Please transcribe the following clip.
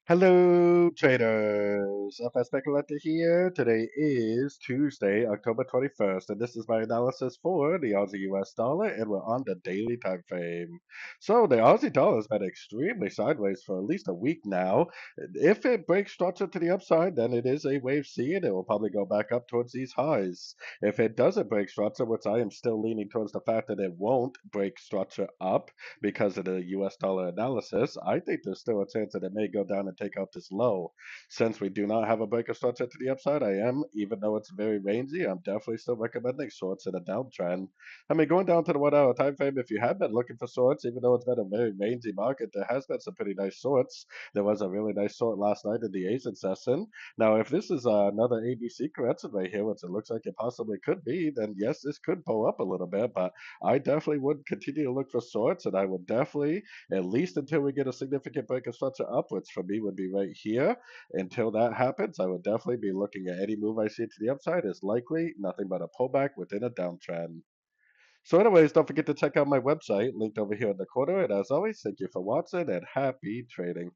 Hello, traders. FX Pip Collector here. Today is Tuesday, October 21st, and this is my analysis for the Aussie US dollar, and we're on the daily time frame. So, the Aussie dollar has been extremely sideways for at least a week now. If it breaks structure to the upside, then it is a wave C, and it will probably go back up towards these highs. If it doesn't break structure, which I am still leaning towards the fact that it won't break structure up, because of the US dollar analysis, I think there's still a chance that it may go down and take out this low. Since we do not have a breaker structure to the upside, I am, even though it's very rangy, I'm definitely still recommending shorts in a downtrend. I mean, going down to the 1 hour time frame, if you have been looking for shorts, even though it's been a very rangy market, there has been some pretty nice shorts. There was a really nice short last night in the Asian session. Now, if this is another ABC correction right here, which it looks like it possibly could be, then yes, this could pull up a little bit, but I definitely would continue to look for shorts, and I would definitely, at least until we get a significant break of structure upwards, for me would be right here. Until that happens, I would definitely be looking at any move I see to the upside is likely nothing but a pullback within a downtrend. So, anyways, don't forget to check out my website linked over here in the corner. And as always, thank you for watching and happy trading.